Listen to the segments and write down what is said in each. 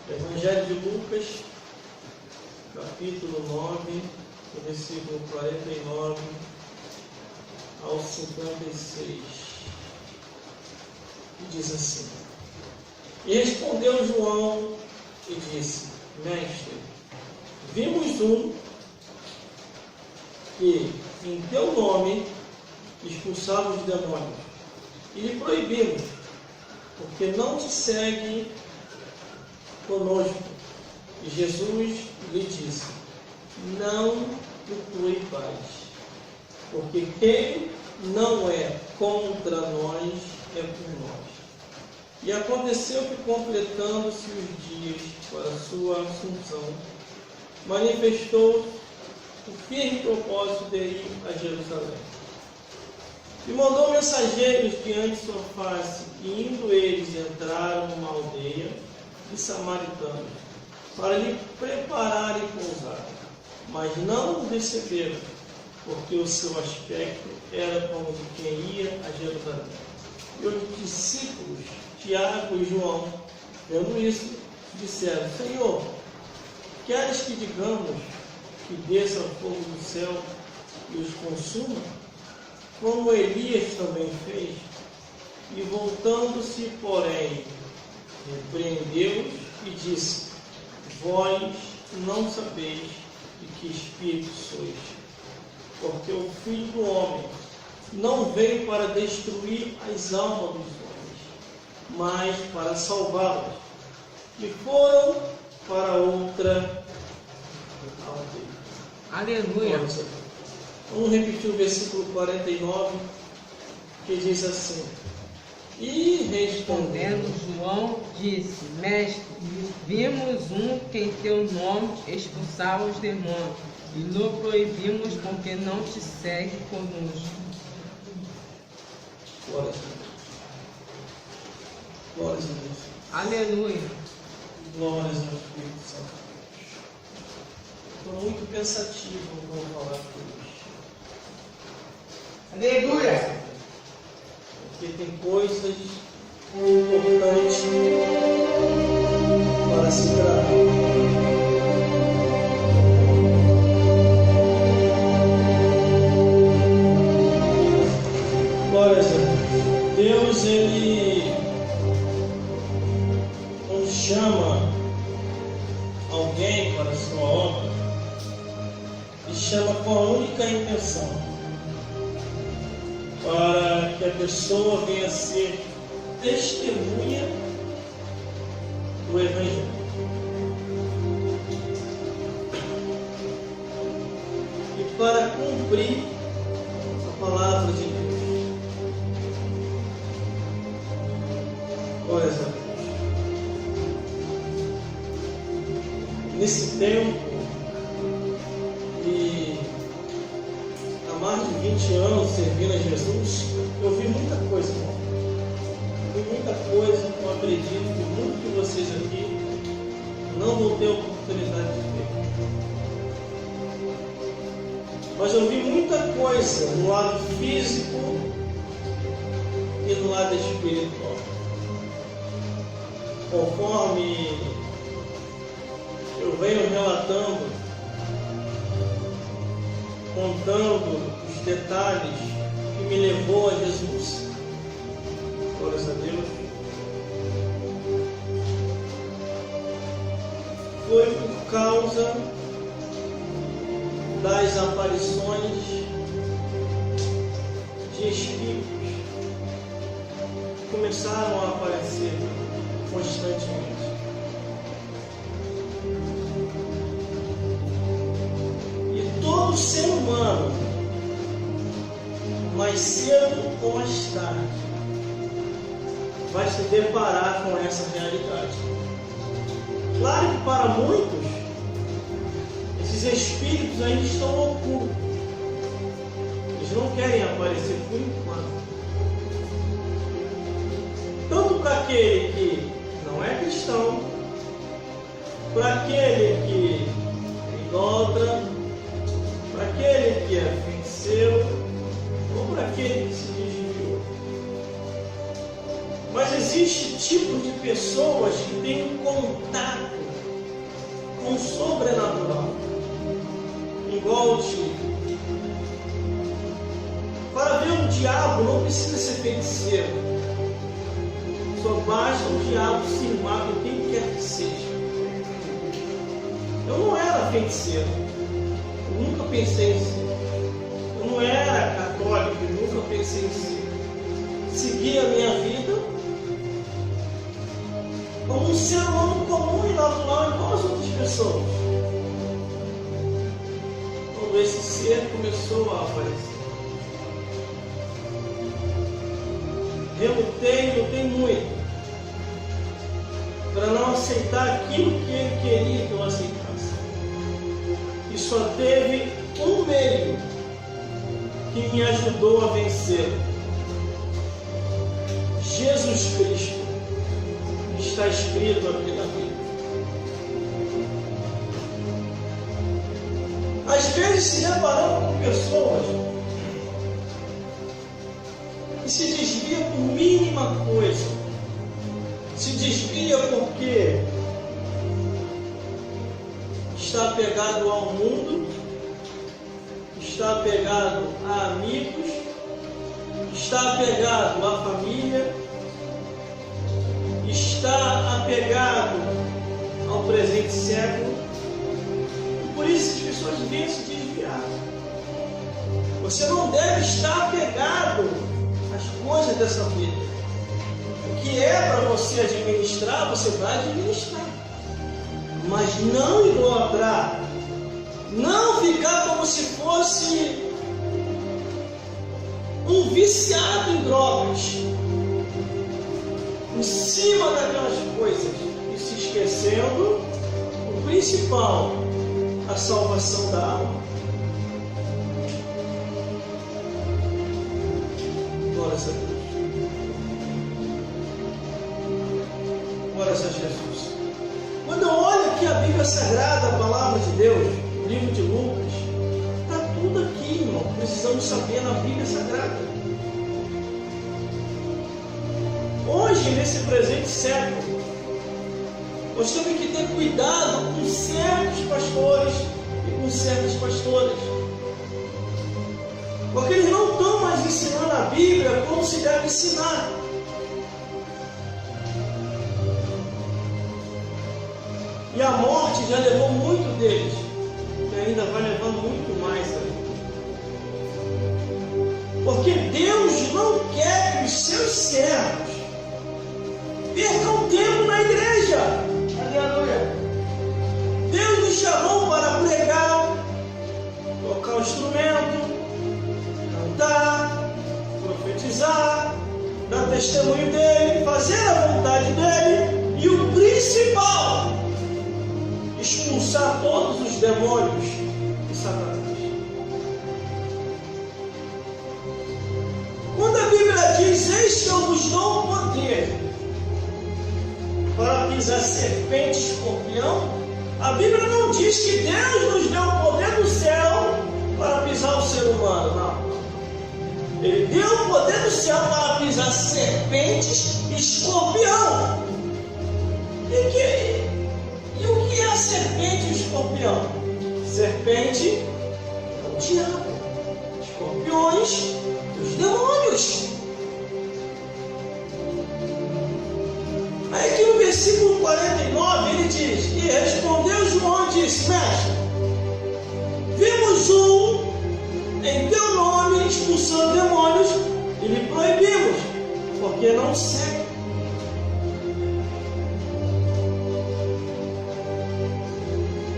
Evangelho de Lucas, capítulo 9, do versículo 49 ao 56, que diz assim: E respondeu João e disse: Mestre, vimos um que em teu nome expulsava os demônios, e lhe proibimos, porque não te segue conosco. E Jesus lhe disse: Não procure-paz, porque quem não é contra nós é por nós. E aconteceu que, completando-se os dias para a sua assunção, manifestou o firme propósito de ir a Jerusalém. E mandou mensageiros diante de sua face, e indo eles entraram numa aldeia de samaritanos, para lhe prepararem pousada. Mas não o receberam, porque o seu aspecto era como de quem ia a Jerusalém. E os discípulos, Tiago e João, vendo isso, disseram: Senhor, queres que digamos que desça fogo do céu e os consuma, como Elias também fez? E voltando-se, porém, repreendeu-os e disse: Vós não sabeis de que espírito sois, porque o Filho do Homem não veio para destruir as almas dos homens, mas para salvá-las. E foram para outra aldeia. Aleluia. Vamos repetir o versículo 49, que diz assim: E respondendo João disse: Mestre, vimos um que em teu nome expulsava os demônios, e lo proibimos porque não te segue conosco. Glória a Deus. Aleluia. Glórias ao Espírito Santo. Estou muito pensativo no que eu vou falar hoje. Aleluia. Porque tem coisas importantes para se gravar. Glórias a Deus. Deus, Ele não chama alguém para a sua obra, e chama com a única intenção: para que a pessoa venha a ser testemunha do Evangelho. E para cumprir a palavra de Deus. Glórias a Deus. Nesse tempo, e há mais de 20 anos servindo a Jesus, eu vi muita coisa, irmão. Vi muita coisa que eu acredito que muito de vocês aqui não vão ter oportunidade de ver. Mas eu vi muita coisa no lado físico e no lado espiritual. Conforme eu venho relatando, contando os detalhes que me levou a Jesus, glórias a Deus, foi por causa das aparições de espíritos que começaram a aparecer constantemente. Todo ser humano, mais cedo ou mais tarde, vai se deparar com essa realidade. Claro que para muitos, esses espíritos ainda estão ocultos. Eles não querem aparecer por enquanto. Tanto para aquele que não é cristão, para aquele que é idólatra, para aquele que é feiticeiro, ou para aquele que se desviou. Mas existe tipos de pessoas que têm um contato sobrenatural. Igual o Chico. Para ver um diabo não precisa ser feiticeiro. Só basta o diabo se irmar com quem quer que seja. Eu não era feiticeiro. Eu nunca pensei em ser. Eu não era católico. Eu nunca pensei em ser. Segui a minha vida como um ser humano comum e natural igual as outras pessoas. Quando esse ser começou a aparecer, lutei muito para não aceitar aquilo que ele queria que eu aceitasse. E só teve um meio que me ajudou a vencer: Jesus Cristo. Está escrito aqui na Bíblia. Às vezes se deparamos com pessoas que se desvia por mínima coisa. Se desvia porque está apegado ao mundo, está apegado a amigos, está apegado à família, está apegado ao presente século. E por isso as pessoas vêm se desviar. Você não deve estar apegado às coisas dessa vida. O que é para você administrar, você vai administrar. Mas não idolatrar. Não ficar como se fosse um viciado em drogas, em cima daquelas coisas, e se esquecendo o principal, a salvação da alma. Glórias a Deus. Glórias a Jesus. Quando eu olho aqui a Bíblia Sagrada, a Palavra de Deus, o livro de Lucas, está tudo aqui, irmão. Precisamos saber na Bíblia Sagrada. Hoje, nesse presente século, nós temos que ter cuidado com certos pastores e com certas pastoras, porque eles não estão mais ensinando a Bíblia como se deve ensinar. E a morte já levou muito deles, e ainda vai levar muito mais ainda. Porque Deus não quer que os seus servos percam tempo na igreja. Aleluia. Deus nos chamou para pregar, tocar o instrumento, cantar, profetizar, dar testemunho dele, fazer a vontade dele, e o principal, expulsar todos os demônios de Satanás. Quando a Bíblia diz: eis que eu vos dou o poder para pisar serpente e escorpião, a Bíblia não diz que Deus nos deu o poder do céu para pisar o ser humano, não. Ele deu o poder do céu para pisar serpentes e escorpião. E o que é a serpente e o escorpião? Serpente é o diabo, escorpiões, os demônios. Aí aqui no versículo 49 ele diz: e respondeu João e disse: mestre, vimos em teu nome expulsando demônios e lhe proibimos, porque não segue.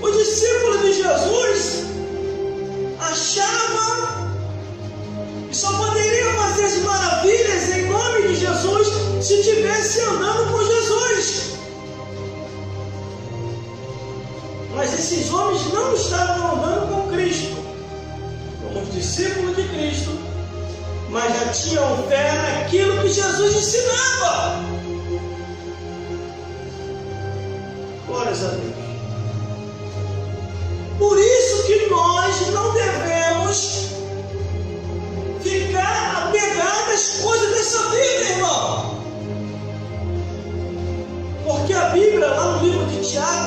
O discípulo de Jesus achava que só poderia fazer as maravilhas em nome de Jesus se estivesse andando com Jesus. Mas esses homens não estavam andando com Cristo, como os discípulos de Cristo, mas já tinham fé naquilo que Jesus ensinava. Glórias a Deus.